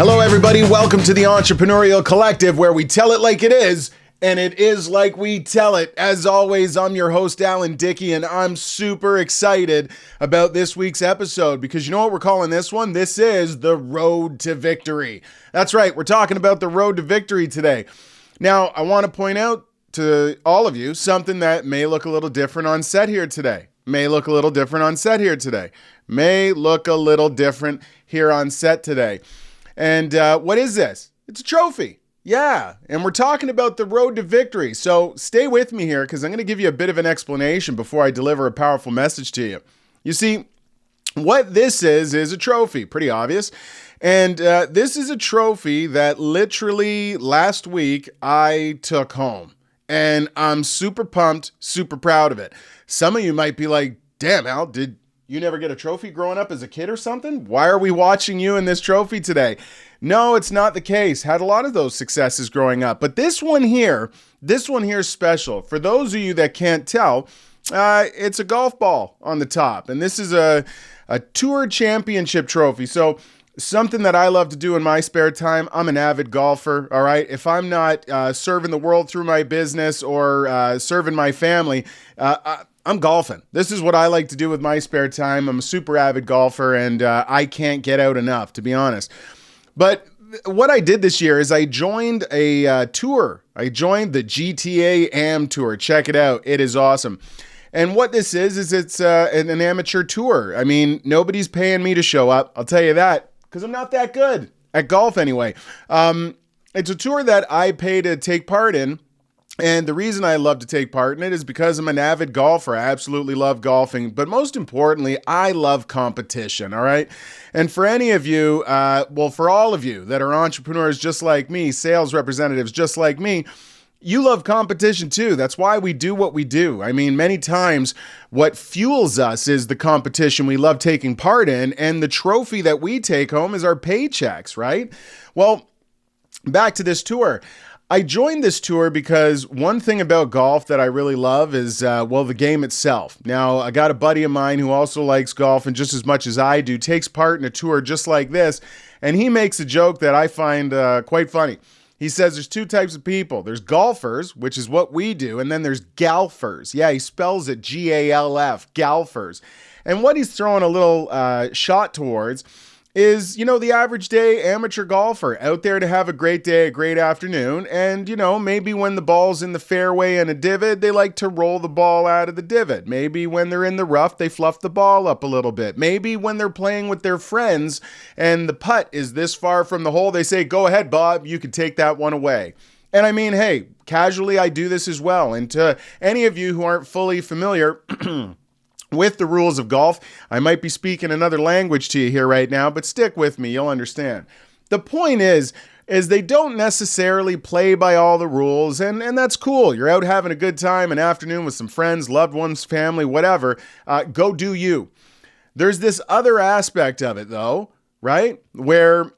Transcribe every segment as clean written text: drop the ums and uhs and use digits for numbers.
Hello, everybody. Welcome to the Entrepreneurial Collective, where we tell it like it is, and it is like we tell it. As always, I'm your host, Dickie, and I'm super excited about this week's episode because you know what we're calling this one? This is the Road to Victory. That's right. We're talking about the road to victory today. Now, I want to point out to all of you something that may look a little different on set here today. May look a little different here on set today. And what is this? It's a trophy. Yeah. And we're talking about the road to victory. So stay with me here because I'm going to give you a bit of an explanation before I deliver a powerful message to you. You see, what this is a trophy. Pretty obvious. And this is a trophy that literally last week I took home. And I'm super pumped, super proud of it. Some of you might be like, damn, Al, did you never get a trophy growing up as a kid or something? Why are we watching you in this trophy today? No, it's not the case. Had a lot of those successes growing up. But this one here is special. For those of you that can't tell, it's a golf ball on the top. And this is a tour championship trophy. So something that I love to do in my spare time. I'm an avid golfer, all right? If I'm not serving the world through my business or serving my family, I'm golfing. This is what I like to do with my spare time. I'm a super avid golfer, and I can't get out enough, to be honest. But what I did this year is I joined a tour. I joined the GTA AM Tour. Check it out. It is awesome. And what this is it's an amateur tour. I mean, nobody's paying me to show up. I'll tell you that, because I'm not that good at golf anyway. It's a tour that I pay to take part in. And the reason I love to take part in it is because I'm an avid golfer. I absolutely love golfing. But most importantly, I love competition, all right? And for any of you, for all of you that are entrepreneurs just like me, sales representatives just like me, you love competition too. That's why we do what we do. I mean, many times what fuels us is the competition we love taking part in, and the trophy that we take home is our paychecks, right? Well, back to this tour. I joined this tour because one thing about golf that I really love is, the game itself. Now, I got a buddy of mine who also likes golf and just as much as I do, takes part in a tour just like this, and he makes a joke that I find quite funny. He says there's two types of people. There's golfers, which is what we do, and then there's golfers. Yeah, he spells it G-A-L-F, golfers. And what he's throwing a little shot towards is, the average day amateur golfer out there to have a great day, a great afternoon. And, maybe when the ball's in the fairway and a divot, they like to roll the ball out of the divot. Maybe when they're in the rough, they fluff the ball up a little bit. Maybe when they're playing with their friends and the putt is this far from the hole, they say, go ahead, Bob, you can take that one away. And I mean, hey, casually I do this as well. And to any of you who aren't fully familiar with the rules of golf, I might be speaking another language to you here right now, but stick with me, you'll understand. The point is they don't necessarily play by all the rules, and that's cool. You're out having a good time, an afternoon with some friends, loved ones, family, whatever. Go do you. There's this other aspect of it, though, right? Where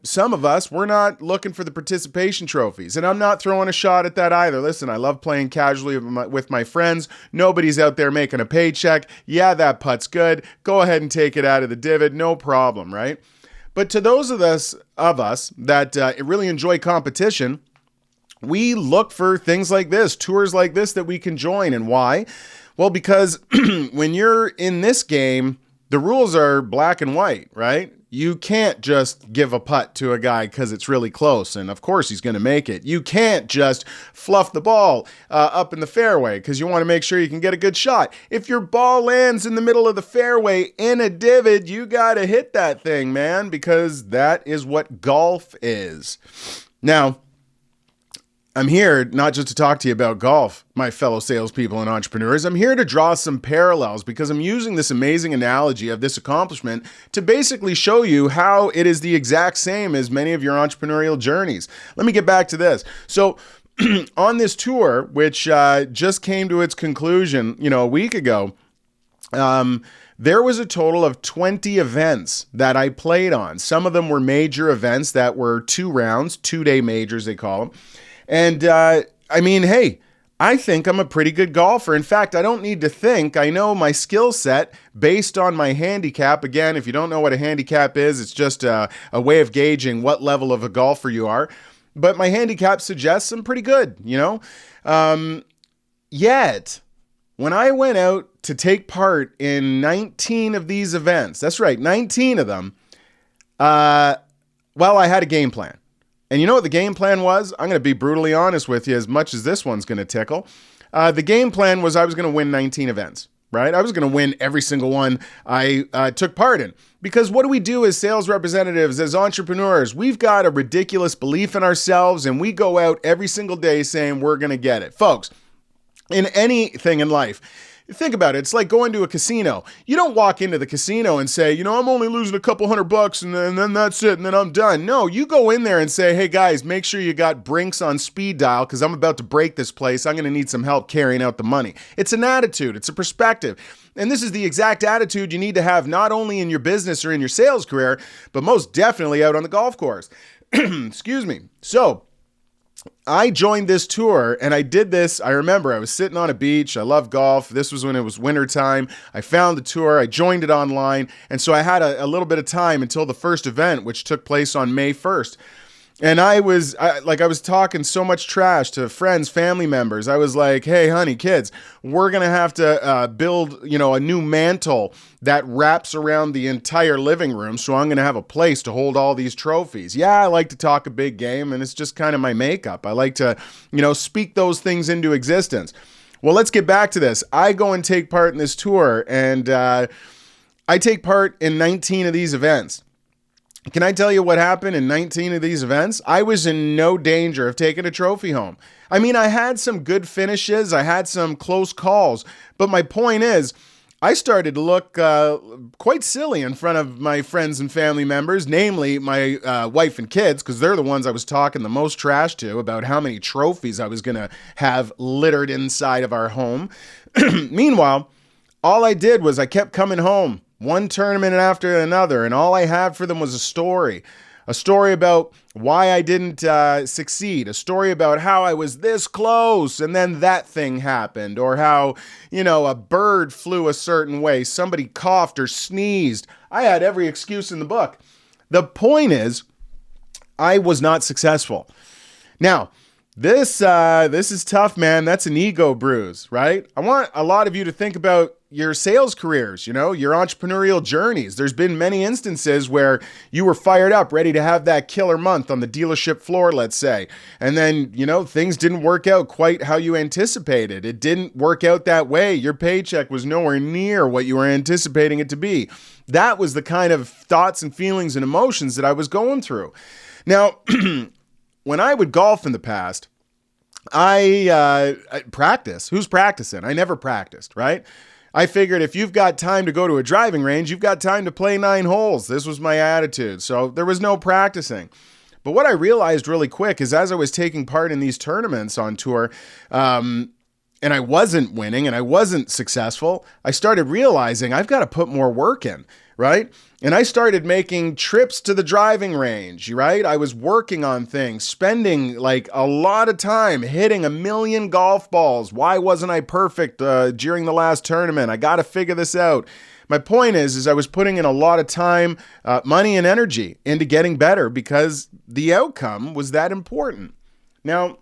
some of us, we're not looking for the participation trophies, and I'm not throwing a shot at that either. Listen, I love playing casually with my friends. Nobody's out there making a paycheck. Yeah, that putt's good. Go ahead and take it out of the divot. No problem, right? But to those of us that really enjoy competition, we look for things like this, tours like this that we can join. And why? Well, because when you're in this game, the rules are black and white, right? You can't just give a putt to a guy because it's really close, and of course he's going to make it. You can't just fluff the ball up in the fairway because you want to make sure you can get a good shot. If your ball lands in the middle of the fairway in a divot, you got to hit that thing, man, because that is what golf is. Now, I'm here not just to talk to you about golf, my fellow salespeople and entrepreneurs. I'm here to draw some parallels because I'm using this amazing analogy of this accomplishment to basically show you how it is the exact same as many of your entrepreneurial journeys. Let me get back to this. So on this tour, which just came to its conclusion, a week ago, there was a total of 20 events that I played on. Some of them were major events that were 2 rounds, 2-day majors, they call them. And I mean, hey, I think I'm a pretty good golfer. In fact, I don't need to think. I know my skill set based on my handicap. Again, if you don't know what a handicap is, it's just a way of gauging what level of a golfer you are. But my handicap suggests I'm pretty good, Yet, when I went out to take part in 19 of these events, that's right, 19 of them, I had a game plan. And you know what the game plan was? I'm going to be brutally honest with you, as much as this one's going to tickle. The game plan was I was going to win 19 events, right? I was going to win every single one I took part in. Because what do we do as sales representatives, as entrepreneurs? We've got a ridiculous belief in ourselves, and we go out every single day saying we're going to get it. Folks, in anything in life, think about it. It's like going to a casino. You don't walk into the casino and say, I'm only losing a couple $100 and then that's it and then I'm done. No, you go in there and say, hey guys, make sure you got Brinks on speed dial because I'm about to break this place. I'm going to need some help carrying out the money. It's an attitude. It's a perspective. And this is the exact attitude you need to have not only in your business or in your sales career, but most definitely out on the golf course. Excuse me. So, I joined this tour and I did this. I remember I was sitting on a beach. I love golf. This was when it was winter time. I found the tour. I joined it online. And so I had a little bit of time until the first event, which took place on May 1st. And I was talking so much trash to friends, family members. I was like, hey, honey, kids, we're going to have to build, a new mantle that wraps around the entire living room. So I'm going to have a place to hold all these trophies. Yeah, I like to talk a big game, and it's just kind of my makeup. I like to, speak those things into existence. Well, let's get back to this. I go and take part in this tour, and I take part in 19 of these events. Can I tell you what happened in 19 of these events? I was in no danger of taking a trophy home. I mean, I had some good finishes. I had some close calls. But my point is, I started to look quite silly in front of my friends and family members, namely my wife and kids, because they're the ones I was talking the most trash to about how many trophies I was going to have littered inside of our home. Meanwhile, all I did was I kept coming home. One tournament after another, and all I had for them was a story about why I didn't succeed, a story about how I was this close, and then that thing happened, or how, a bird flew a certain way, somebody coughed or sneezed. I had every excuse in the book. The point is, I was not successful. Now, this is tough, man. That's an ego bruise, right? I want a lot of you to think about your sales careers, your entrepreneurial journeys. There's been many instances where you were fired up, ready to have that killer month on the dealership floor, let's say. And then, things didn't work out quite how you anticipated. It didn't work out that way. Your paycheck was nowhere near what you were anticipating it to be. That was the kind of thoughts and feelings and emotions that I was going through. Now, when I would golf in the past, I practice. Who's practicing? I never practiced, right? I figured if you've got time to go to a driving range, you've got time to play 9 holes. This was my attitude. So there was no practicing. But what I realized really quick is as I was taking part in these tournaments on tour, and I wasn't winning and I wasn't successful, I started realizing I've got to put more work in, right? And I started making trips to the driving range, right? I was working on things, spending like a lot of time hitting 1 million golf balls. Why wasn't I perfect during the last tournament? I got to figure this out. My point is I was putting in a lot of time, money, and energy into getting better because the outcome was that important. Now,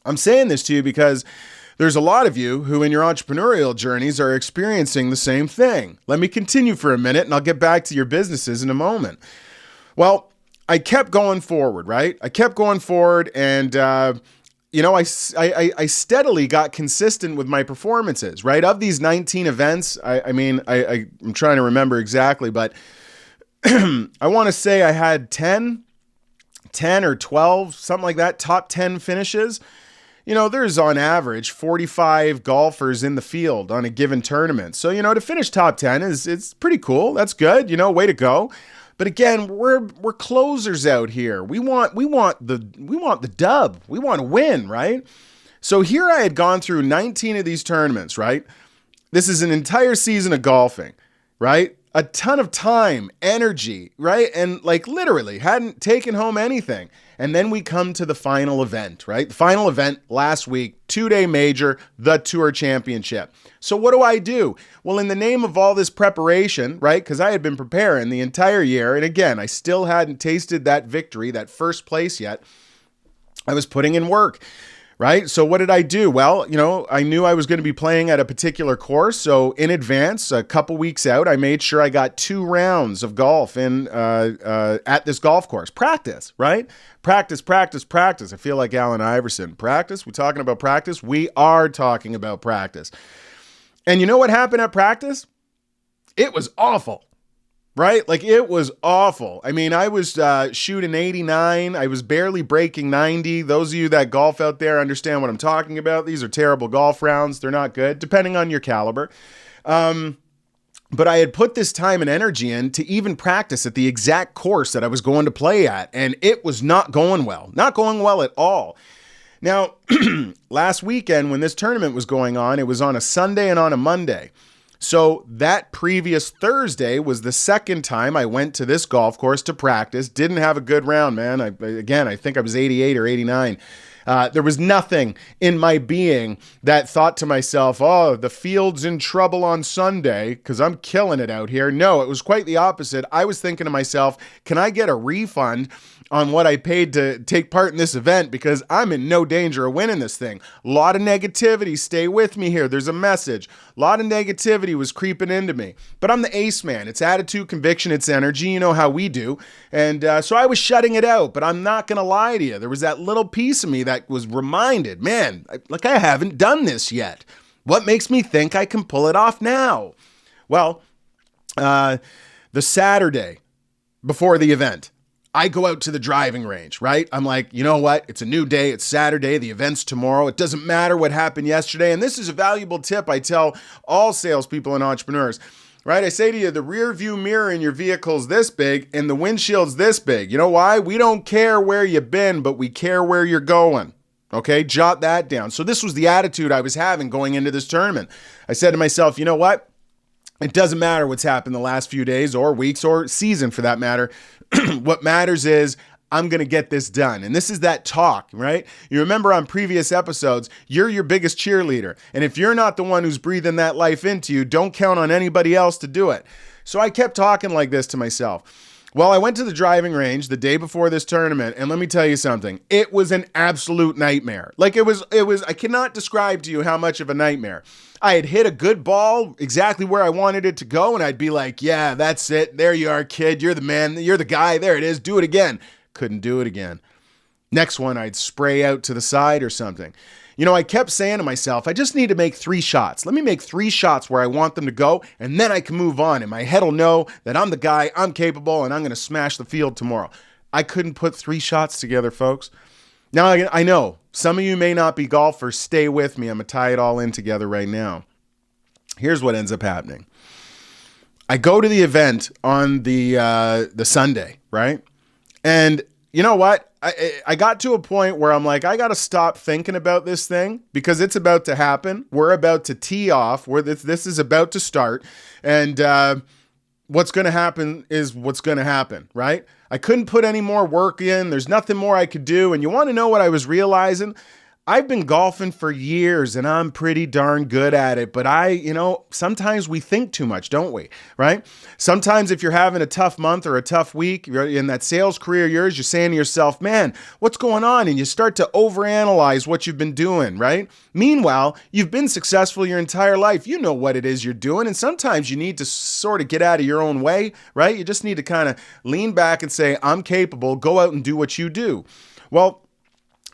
I'm saying this to you because there's a lot of you who in your entrepreneurial journeys are experiencing the same thing. Let me continue for a minute and I'll get back to your businesses in a moment. Well, I kept going forward, right? I kept going forward and, I steadily got consistent with my performances, right? Of these 19 events, I'm trying to remember exactly, but I want to say I had 10 or 12, something like that, top 10 finishes. There's on average 45 golfers in the field on a given tournament. So, to finish top 10 it's pretty cool. That's good. Way to go. But again, we're closers out here. We want the dub. We want to win, right? So here I had gone through 19 of these tournaments, right? This is an entire season of golfing, right? A ton of time, energy, right? And literally hadn't taken home anything. And then we come to the final event, right? The final event last week, 2-day major, the Tour Championship. So what do? Well, in the name of all this preparation, right, because I had been preparing the entire year, and again, I still hadn't tasted that victory, that first place yet, I was putting in work. Right? So what did I do? Well, I knew I was going to be playing at a particular course. So in advance, a couple weeks out, I made sure I got 2 rounds of golf in at this golf course. Practice, right? Practice. I feel like Allen Iverson. Practice? We talking about practice? We are talking about practice. And you know what happened at practice? It was awful. Right? Like, it was awful. I mean, I was shooting 89. I was barely breaking 90. Those of you that golf out there understand what I'm talking about. These are terrible golf rounds. They're not good, depending on your caliber. But I had put this time and energy in to even practice at the exact course that I was going to play at, and it was not going well. Not going well at all. Now, last weekend when this tournament was going on, it was on a Sunday and on a Monday. So that previous Thursday was the second time I went to this golf course to practice. Didn't have a good round, man. I think I was 88 or 89. There was nothing in my being that thought to myself, oh, the field's in trouble on Sunday because I'm killing it out here. No, it was quite the opposite. I was thinking to myself, can I get a refund on what I paid to take part in this event, because I'm in no danger of winning this thing. A lot of negativity. Stay with me here. There's a message. A lot of negativity was creeping into me. But I'm the ace man. It's attitude, conviction, it's energy. You know how we do. And so I was shutting it out. But I'm not going to lie to you. There was that little piece of me that was reminded, man, I haven't done this yet. What makes me think I can pull it off now? Well, the Saturday before the event, I go out to the driving range, right? I'm like, you know what? It's a new day. It's Saturday. The event's tomorrow. It doesn't matter what happened yesterday. And this is a valuable tip I tell all salespeople and entrepreneurs, right? I say to you, the rear view mirror in your vehicle's this big and the windshield's this big. You know why? We don't care where you've been, but we care where you're going. Okay? Jot that down. So this was the attitude I was having going into this tournament. I said to myself, you know what? It doesn't matter what's happened the last few days or weeks or season for that matter. What matters is I'm going to get this done. And this is that talk, right? You remember on previous episodes, you're your biggest cheerleader. And if you're not the one who's breathing that life into you, don't count on anybody else to do it. So I kept talking like this to myself. Well, I went to the driving range the day before this tournament, and let me tell you something. It was an absolute nightmare. Like it was, I cannot describe to you how much of a nightmare. I had hit a good ball exactly where I wanted it to go, and I'd be like, yeah, that's it. There you are, kid. You're the man. You're the guy. There it is. Do it again. Couldn't do it again. Next one, I'd spray out to the side or something. You know, I kept saying to myself, I just need to make 3 shots. Let me make 3 shots where I want them to go, and then I can move on. And my head will know that I'm the guy, I'm capable, and I'm going to smash the field tomorrow. I couldn't put 3 shots together, folks. Now, I know some of you may not be golfers. Stay with me. I'm going to tie it all in together right now. Here's what ends up happening. I go to the event on the Sunday, right? And you know what? I got to a point where I'm like, I got to stop thinking about this thing because it's about to happen. We're about to tee off. This is about to start. And what's going to happen is what's going to happen, right? I couldn't put any more work in. There's nothing more I could do. And you want to know what I was realizing? I've been golfing for years and I'm pretty darn good at it, but sometimes we think too much, don't we? Right? Sometimes if you're having a tough month or a tough week, you're in that sales career of yours, you're saying to yourself, man, what's going on? And you start to overanalyze what you've been doing, right? Meanwhile, you've been successful your entire life. You know what it is you're doing. And sometimes you need to sort of get out of your own way, right? You just need to kind of lean back and say, I'm capable, go out and do what you do. Well,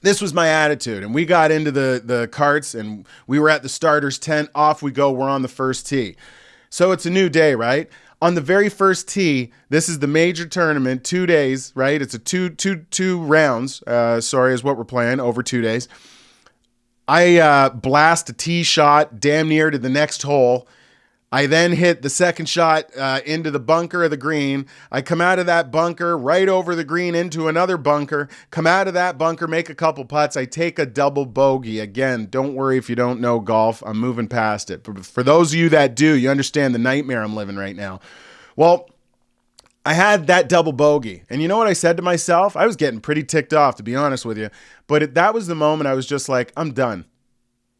this was my attitude, and we got into the carts, and we were at the starter's tent. Off we go. We're on the first tee. So it's a new day, right? On the very first tee, this is the major tournament, 2 days, right? It's a two rounds, is what we're playing over 2 days. I blast a tee shot damn near to the next hole. I then hit the second shot into the bunker of the green. I come out of that bunker right over the green into another bunker, come out of that bunker, make a couple putts. I take a double bogey. Again, don't worry if you don't know golf. I'm moving past it. But for those of you that do, you understand the nightmare I'm living right now. Well, I had that double bogey. And you know what I said to myself? I was getting pretty ticked off, to be honest with you. But that was the moment I was just like, I'm done.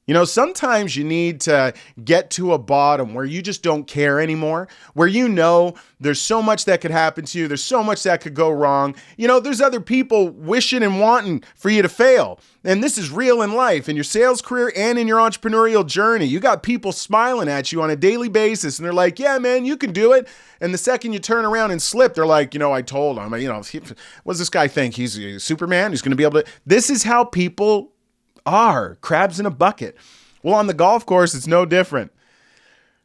You know, sometimes you need to get to a bottom where you just don't care anymore, where you know there's so much that could happen to you, there's so much that could go wrong. You know, there's other people wishing and wanting for you to fail. And this is real in life, in your sales career and in your entrepreneurial journey. You got people smiling at you on a daily basis, and they're like, yeah, man, you can do it. And the second you turn around and slip, they're like, you know, I told him, what does this guy think? He's a Superman? He's going to be able to. This is how people are, crabs in a bucket. Well, on the golf course, it's no different.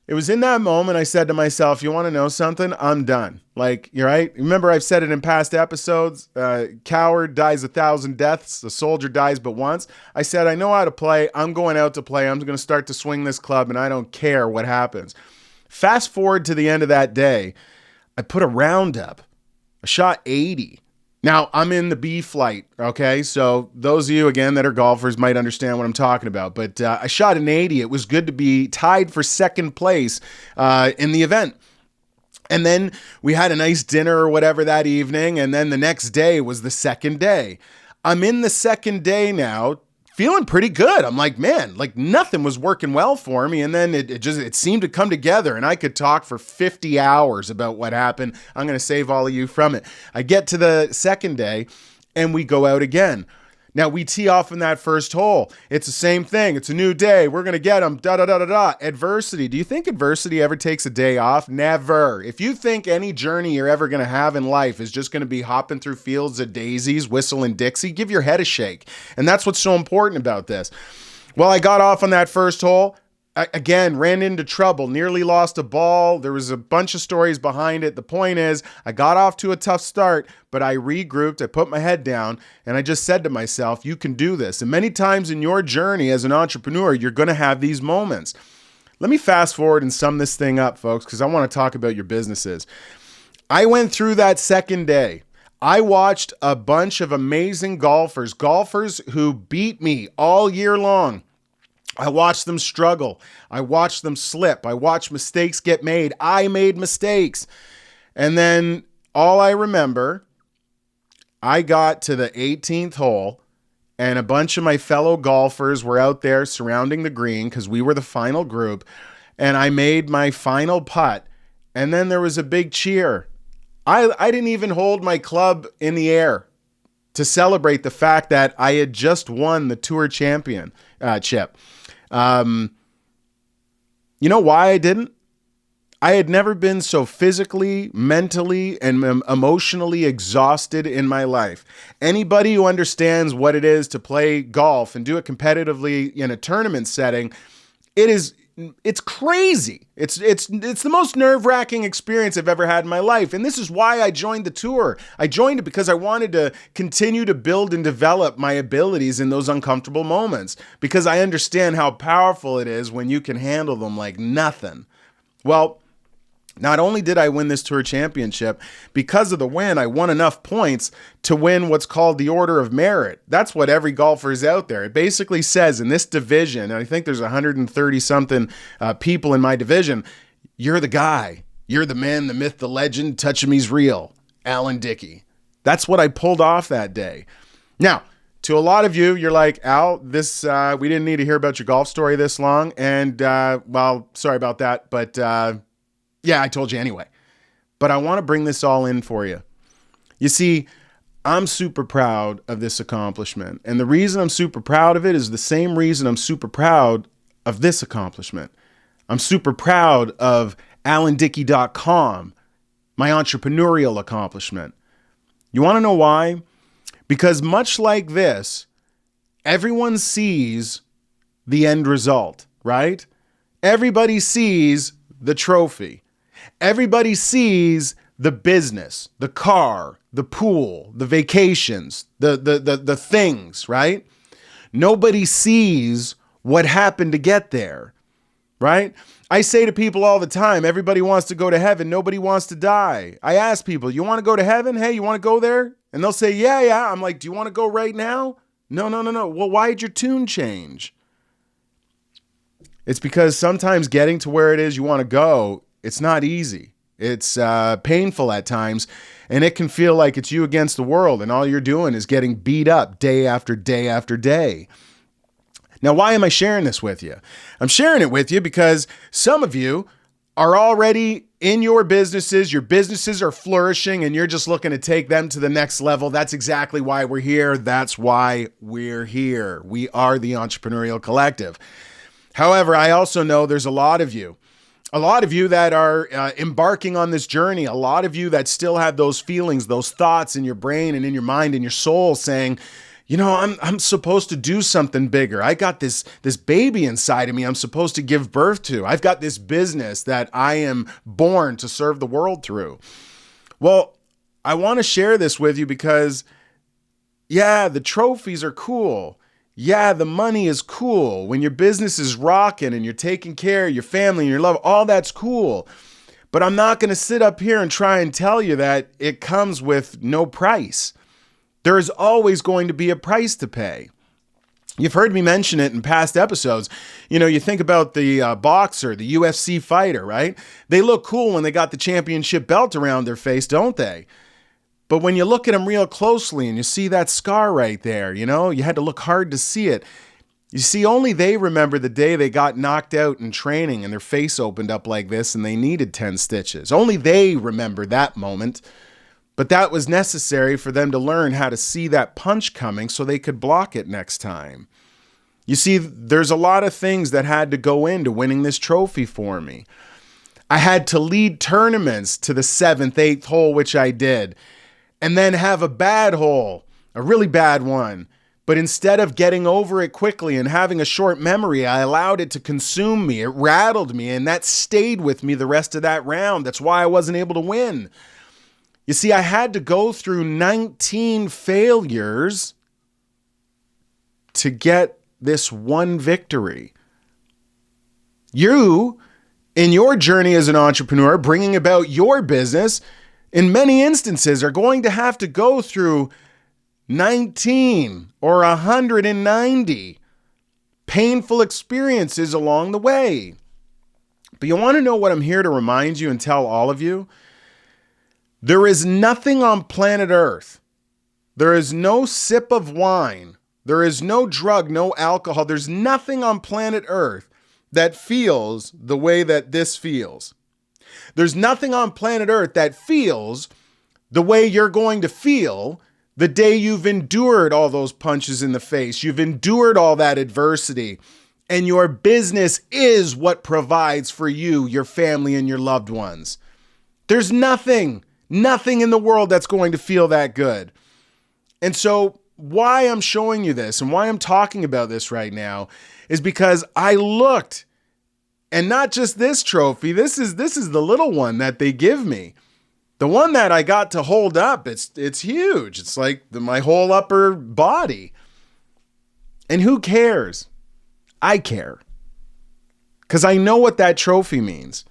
It was in that moment I said to myself, you want to know something? I'm done. Like, you're right. Remember, I've said it in past episodes. Coward dies 1,000 deaths. A soldier dies but once. I said, I know how to play. I'm going out to play. I'm going to start to swing this club, and I don't care what happens. Fast forward to the end of that day. I put a round up. I shot 80. Now, I'm in the B flight, okay? So those of you, again, that are golfers might understand what I'm talking about. But I shot an 80. It was good to be tied for second place in the event. And then we had a nice dinner or whatever that evening. And then the next day was the second day. I'm in the second day now, feeling pretty good. I'm like, man, like nothing was working well for me. And then it seemed to come together, and I could talk for 50 hours about what happened. I'm going to save all of you from it. I get to the second day and we go out again. Now we tee off in that first hole. It's the same thing. It's a new day. We're going to get them. Da, da, da, da, da. Adversity. Do you think adversity ever takes a day off? Never. If you think any journey you're ever going to have in life is just going to be hopping through fields of daisies, whistling Dixie, give your head a shake. And that's what's so important about this. Well, I got off on that first hole. Again, ran into trouble, nearly lost a ball. There was a bunch of stories behind it. The point is, I got off to a tough start, but I regrouped, I put my head down, and I just said to myself, you can do this. And many times in your journey as an entrepreneur, you're going to have these moments. Let me fast forward and sum this thing up, folks, because I want to talk about your businesses. I went through that second day. I watched a bunch of amazing golfers who beat me all year long. I watched them struggle. I watched them slip. I watched mistakes get made. I made mistakes. And then all I remember, I got to the 18th hole, and a bunch of my fellow golfers were out there surrounding the green because we were the final group. And I made my final putt. And then there was a big cheer. I didn't even hold my club in the air to celebrate the fact that I had just won the tour championship. You know why I didn't? I had never been so physically, mentally, and emotionally exhausted in my life. Anybody who understands what it is to play golf and do it competitively in a tournament setting, it's crazy. It's the most nerve-wracking experience I've ever had in my life. And this is why I joined the tour. I joined it because I wanted to continue to build and develop my abilities in those uncomfortable moments, because I understand how powerful it is when you can handle them like nothing. Well, not only did I win this tour championship, because of the win, I won enough points to win what's called the Order of Merit. That's what every golfer is out there. It basically says in this division, and I think there's 130 something people in my division, you're the guy. You're the man, the myth, the legend. Touch him, he's real. Alan Dickie. That's what I pulled off that day. Now, to a lot of you, you're like, Al, this we didn't need to hear about your golf story this long. And, well, sorry about that, but yeah, I told you anyway. But I want to bring this all in for you. You see, I'm super proud of this accomplishment. And the reason I'm super proud of it is the same reason I'm super proud of this accomplishment. I'm super proud of alandickie.com, my entrepreneurial accomplishment. You want to know why? Because much like this, everyone sees the end result, right? Everybody sees the trophy. Everybody sees the business, the car, the pool, the vacations, the things, right? Nobody sees what happened to get there, right? I say to people all the time, everybody wants to go to heaven. Nobody wants to die. I ask people, you want to go to heaven? Hey, you want to go there? And they'll say, yeah. I'm like, do you want to go right now? No. Well, why'd your tune change? It's because sometimes getting to where it is you want to go, it's not easy. It's painful at times, and it can feel like it's you against the world, and all you're doing is getting beat up day after day after day. Now, why am I sharing this with you? I'm sharing it with you because some of you are already in your businesses are flourishing, and you're just looking to take them to the next level. That's exactly why we're here. That's why we're here. We are the Entrepreneurial Collective. However, I also know there's a lot of you that are embarking on this journey, a lot of you that still have those feelings, those thoughts in your brain and in your mind and your soul saying, you know, I'm supposed to do something bigger. I got this baby inside of me I'm supposed to give birth to. I've got this business that I am born to serve the world through. Well, I want to share this with you because, yeah, the trophies are cool. Yeah, the money is cool. When your business is rocking and you're taking care of your family and your love, all that's cool. But I'm not going to sit up here and try and tell you that it comes with no price. There is always going to be a price to pay. You've heard me mention it in past episodes. You know, you think about the boxer, the UFC fighter, right? They look cool when they got the championship belt around their face, don't they? But when you look at them real closely and you see that scar right there, you know, you had to look hard to see it. You see, only they remember the day they got knocked out in training and their face opened up like this and they needed 10 stitches. Only they remember that moment. But that was necessary for them to learn how to see that punch coming so they could block it next time. You see, there's a lot of things that had to go into winning this trophy for me. I had to lead tournaments to the 7th, 8th hole, which I did, and then have a bad hole, a really bad one. But instead of getting over it quickly and having a short memory, I allowed it to consume me. It rattled me, and that stayed with me the rest of that round. That's why I wasn't able to win. You see, I had to go through 19 failures to get this one victory. You, in your journey as an entrepreneur, bringing about your business, in many instances are going to have to go through 19 or 190 painful experiences along the way. But you want to know what I'm here to remind you and tell all of you? There is nothing on planet Earth. There is no sip of wine. There is no drug, no alcohol. There's nothing on planet Earth that feels the way that this feels. There's nothing on planet Earth that feels the way you're going to feel the day you've endured all those punches in the face. You've endured all that adversity. And your business is what provides for you, your family, and your loved ones. There's nothing in the world that's going to feel that good. And so why I'm showing you this and why I'm talking about this right now is because I looked, and not just this trophy, this is the little one that they give me. The one that I got to hold up, it's huge. It's like my whole upper body. And who cares? I care. Because I know what that trophy means.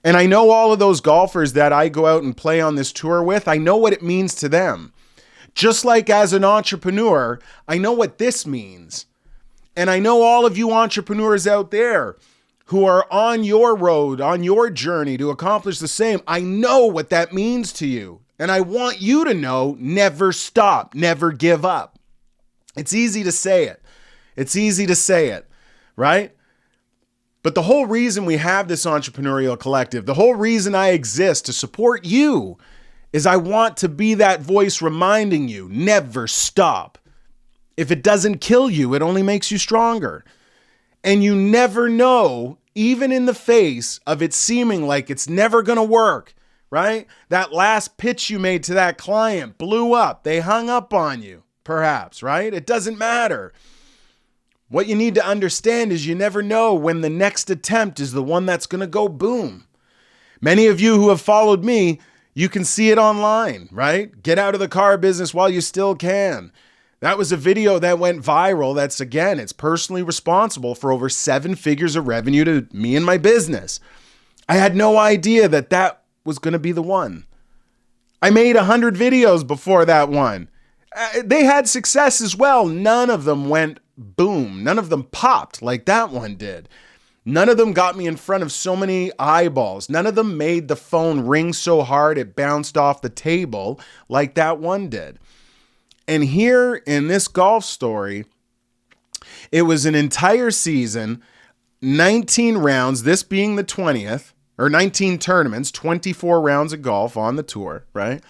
And I know all of those golfers that I go out and play on this tour with, I know what it means to them. Just like as an entrepreneur, I know what this means. And I know all of you entrepreneurs out there who are on your road, on your journey to accomplish the same. I know what that means to you. And I want you to know, never stop, never give up. It's easy to say it. It's easy to say it, right? But the whole reason we have this entrepreneurial collective, the whole reason I exist to support you is I want to be that voice reminding you, never stop. If it doesn't kill you, it only makes you stronger. And you never know, even in the face of it seeming like it's never going to work, right? That last pitch you made to that client blew up. They hung up on you, perhaps, right? It doesn't matter. What you need to understand is you never know when the next attempt is the one that's going to go boom. Many of you who have followed me, you can see it online, right? Get out of the car business while you still can. That was a video that went viral. That's, again, it's personally responsible for over 7 figures of revenue to me and my business. I had no idea that that was going to be the one. I made 100 videos before that one. They had success as well. None of them went boom. None of them popped like that one did. None of them got me in front of so many eyeballs. None of them made the phone ring so hard it bounced off the table like that one did. And here in this golf story, It was an entire season, 19 rounds, this being the 20th, or 19 tournaments, 24 rounds of golf on the tour, right?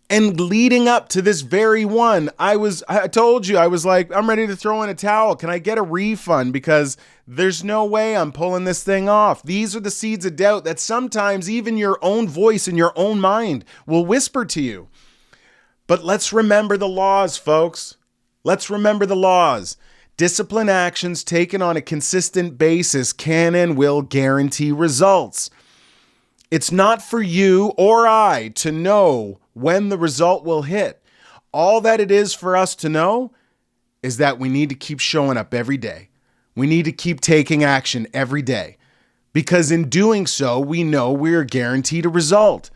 And leading up to this very one, I told you, I was like, I'm ready to throw in a towel. Can I get a refund? Because there's no way I'm pulling this thing off. These are the seeds of doubt that sometimes even your own voice in your own mind will whisper to you. But let's remember the laws, folks. Let's remember the laws. Discipline actions taken on a consistent basis can and will guarantee results. It's not for you or I to know when the result will hit. All that it is for us to know is that we need to keep showing up every day. We need to keep taking action every day, because in doing so, we know we are guaranteed a result.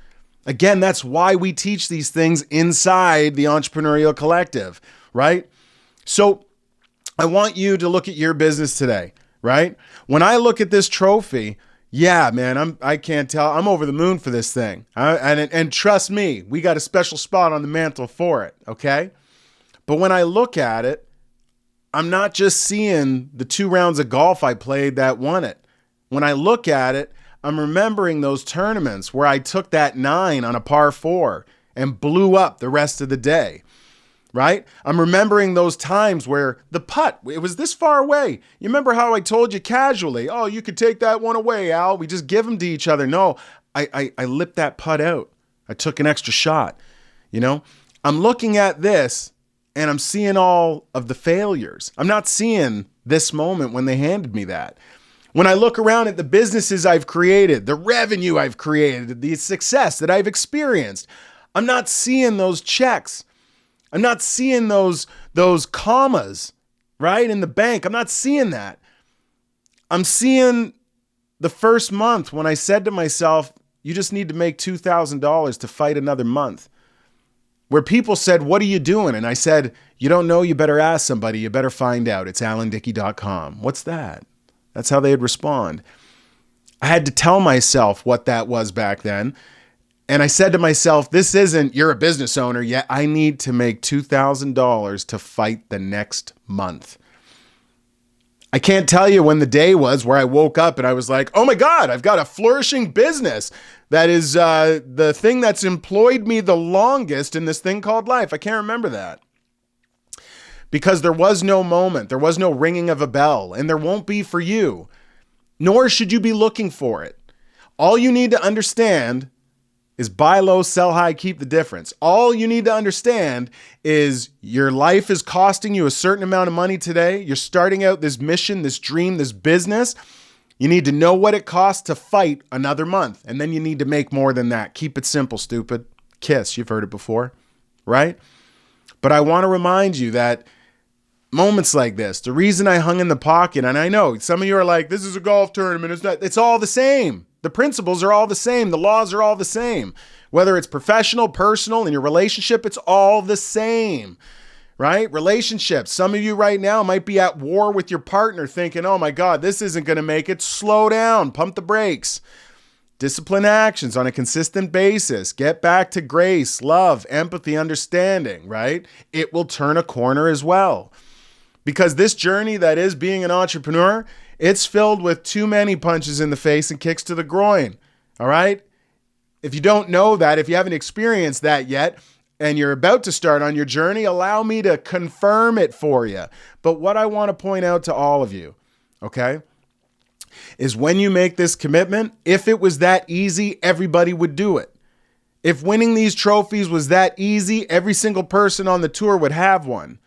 Again, that's why we teach these things inside the Entrepreneurial Collective, right? So I want you to look at your business today, right? When I look at this trophy, yeah, man, I can't tell. I'm over the moon for this thing. And trust me, we got a special spot on the mantle for it, okay? But when I look at it, I'm not just seeing the 2 rounds of golf I played that won it. When I look at it, I'm remembering those tournaments where I took that 9 on a par 4 and blew up the rest of the day. Right? I'm remembering those times where the putt, it was this far away. You remember how I told you casually, oh, you could take that one away, Al. We just give them to each other. No, I lipped that putt out. I took an extra shot. You know, I'm looking at this and I'm seeing all of the failures. I'm not seeing this moment when they handed me that. When I look around at the businesses I've created, the revenue I've created, the success that I've experienced, I'm not seeing those checks. I'm not seeing those commas, right, in the bank. I'm not seeing that. I'm seeing the first month when I said to myself, you just need to make $2,000 to fight another month. Where people said, what are you doing? And I said, you don't know, you better ask somebody. You better find out. It's alandickie.com. What's that? That's how they'd respond. I had to tell myself what that was back then. And I said to myself, this isn't, you're a business owner, yet I need to make $2,000 to fight the next month. I can't tell you when the day was where I woke up and I was like, oh my God, I've got a flourishing business. That is the thing that's employed me the longest in this thing called life. I can't remember that. Because there was no moment, there was no ringing of a bell, and there won't be for you. Nor should you be looking for it. All you need to understand is buy low, sell high, keep the difference. All you need to understand is your life is costing you a certain amount of money today. You're starting out this mission, this dream, this business. You need to know what it costs to fight another month. And then you need to make more than that. Keep it simple, stupid. KISS, you've heard it before, right? But I want to remind you that moments like this, the reason I hung in the pocket, and I know some of you are like, this is a golf tournament. It's all the same. The principles are all the same. The laws are all the same. Whether it's professional, personal, in your relationship, it's all the same, right? Relationships. Some of you right now might be at war with your partner thinking, oh my God, this isn't going to make it. Slow down, pump the brakes. Discipline actions on a consistent basis. Get back to grace, love, empathy, understanding, right? It will turn a corner as well. Because this journey that is being an entrepreneur, it's filled with too many punches in the face and kicks to the groin, all right? If you don't know that, if you haven't experienced that yet, and you're about to start on your journey, allow me to confirm it for you. But what I want to point out to all of you, okay, is when you make this commitment, if it was that easy, everybody would do it. If winning these trophies was that easy, every single person on the tour would have one.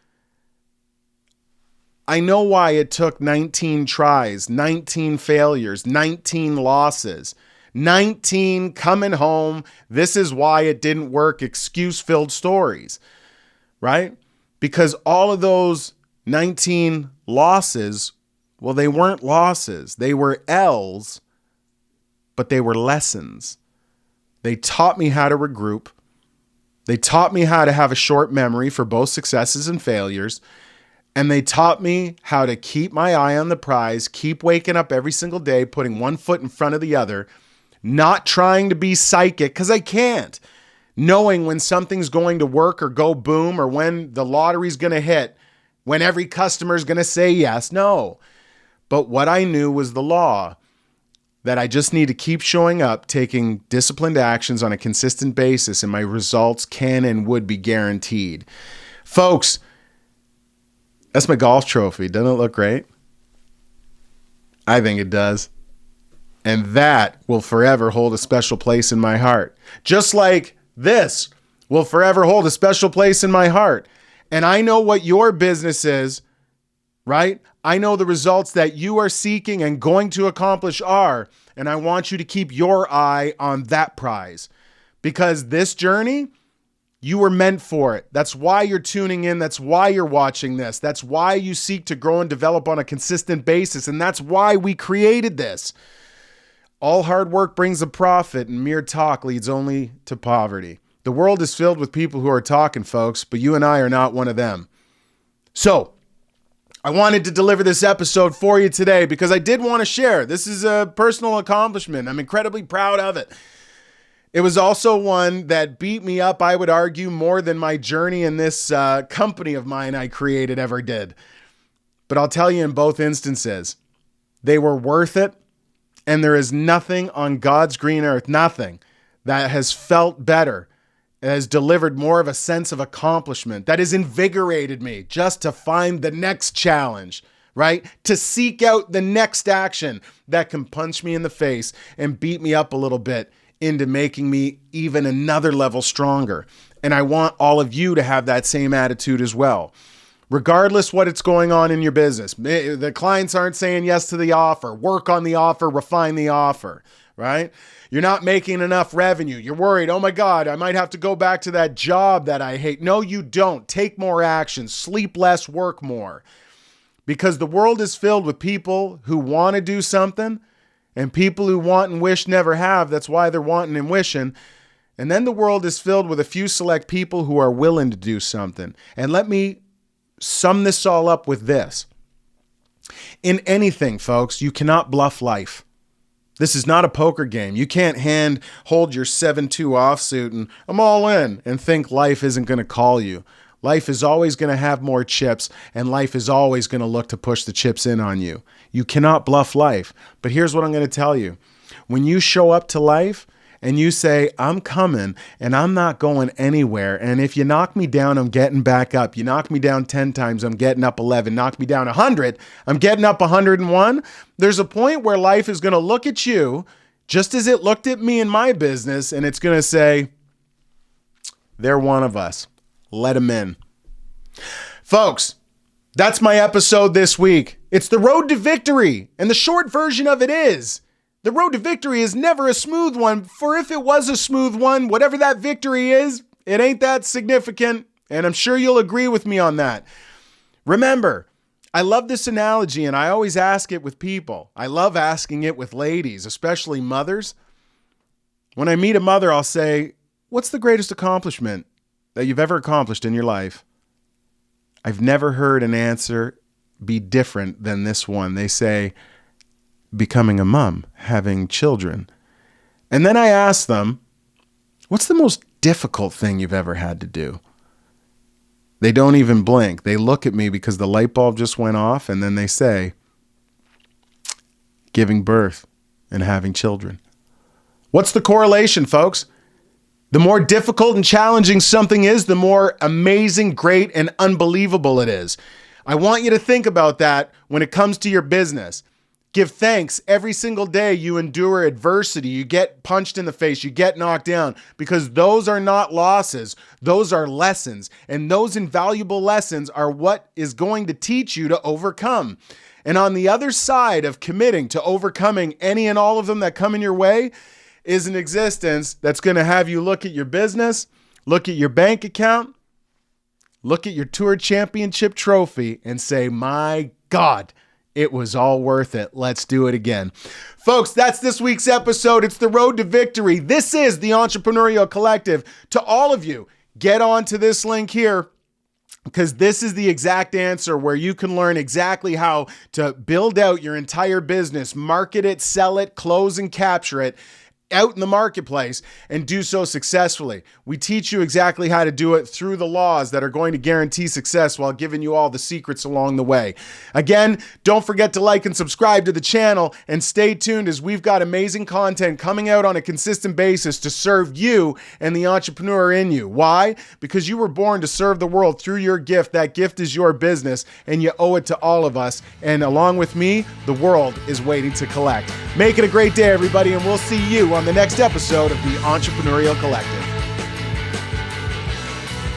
I know why it took 19 tries, 19 failures, 19 losses, 19 coming home. This is why it didn't work. Excuse-filled stories, right? Because all of those 19 losses, well, they weren't losses. They were L's, but they were lessons. They taught me how to regroup. They taught me how to have a short memory for both successes and failures. And they taught me how to keep my eye on the prize, keep waking up every single day, putting one foot in front of the other, not trying to be psychic, because I can't. Knowing when something's going to work or go boom or when the lottery's going to hit, when every customer is going to say yes. No. But what I knew was the law, that I just need to keep showing up, taking disciplined actions on a consistent basis, and my results can and would be guaranteed. Folks, that's my golf trophy. Doesn't it look great? I think it does. And that will forever hold a special place in my heart. Just like this will forever hold a special place in my heart. And I know what your business is, right? I know the results that you are seeking and going to accomplish are. And I want you to keep your eye on that prize. Because this journey, you were meant for it. That's why you're tuning in. That's why you're watching this. That's why you seek to grow and develop on a consistent basis. And that's why we created this. All hard work brings a profit, and mere talk leads only to poverty. The world is filled with people who are talking, folks, but you and I are not one of them. So, I wanted to deliver this episode for you today because I did want to share. This is a personal accomplishment. I'm incredibly proud of it. It was also one that beat me up, I would argue, more than my journey in this company of mine I created ever did. But I'll tell you, in both instances, they were worth it. And there is nothing on God's green earth, nothing that has felt better, has delivered more of a sense of accomplishment, that has invigorated me just to find the next challenge, right? To seek out the next action that can punch me in the face and beat me up a little bit into making me even another level stronger. And I want all of you to have that same attitude as well. Regardless what's going on in your business, the clients aren't saying yes to the offer, work on the offer, refine the offer, right? You're not making enough revenue. You're worried, oh my God, I might have to go back to that job that I hate. No, you don't. Take more action, sleep less, work more. Because the world is filled with people who want to do something and people who want and wish never have. That's why they're wanting and wishing. And then the world is filled with a few select people who are willing to do something. And let me sum this all up with this. In anything, folks, you cannot bluff life. This is not a poker game. You can't hold your 7-2 offsuit and I'm all in and think life isn't going to call you. Life is always going to have more chips, and life is always going to look to push the chips in on you. You cannot bluff life. But here's what I'm going to tell you. When you show up to life and you say, I'm coming and I'm not going anywhere, and if you knock me down, I'm getting back up. You knock me down 10 times, I'm getting up 11. Knock me down 100, I'm getting up 101. There's a point where life is going to look at you just as it looked at me in my business, and it's going to say, they're one of us. Let them in. Folks, that's my episode this week. It's the road to victory, and the short version of it is, the road to victory is never a smooth one, for if it was a smooth one, whatever that victory is, it ain't that significant, and I'm sure you'll agree with me on that. Remember, I love this analogy, and I always ask it with people. I love asking it with ladies, especially mothers. When I meet a mother, I'll say, what's the greatest accomplishment that you've ever accomplished in your life? I've never heard an answer be different than this one. They say, becoming a mom, having children. And then I ask them, what's the most difficult thing you've ever had to do? They don't even blink. They look at me because the light bulb just went off, and then they say, giving birth and having children. What's the correlation, folks? The more difficult and challenging something is, the more amazing, great, and unbelievable it is. I want you to think about that when it comes to your business. Give thanks every single day you endure adversity, you get punched in the face, you get knocked down, because those are not losses. Those are lessons. And those invaluable lessons are what is going to teach you to overcome. And on the other side of committing to overcoming any and all of them that come in your way is an existence that's going to have you look at your business, look at your bank account, look at your tour championship trophy and say, my God, it was all worth it. Let's do it again. Folks, that's this week's episode. It's the road to victory. This is the Entrepreneurial Collective. To all of you, get on to this link here, because this is the exact answer where you can learn exactly how to build out your entire business, market it, sell it, close and capture it out in the marketplace and do so successfully. We teach you exactly how to do it through the laws that are going to guarantee success while giving you all the secrets along the way. Again, don't forget to like and subscribe to the channel and stay tuned as we've got amazing content coming out on a consistent basis to serve you and the entrepreneur in you. Why? Because you were born to serve the world through your gift. That gift is your business and you owe it to all of us. And along with me, the world is waiting to collect. Make it a great day, everybody, and we'll see you on the next episode of the Entrepreneurial Collective.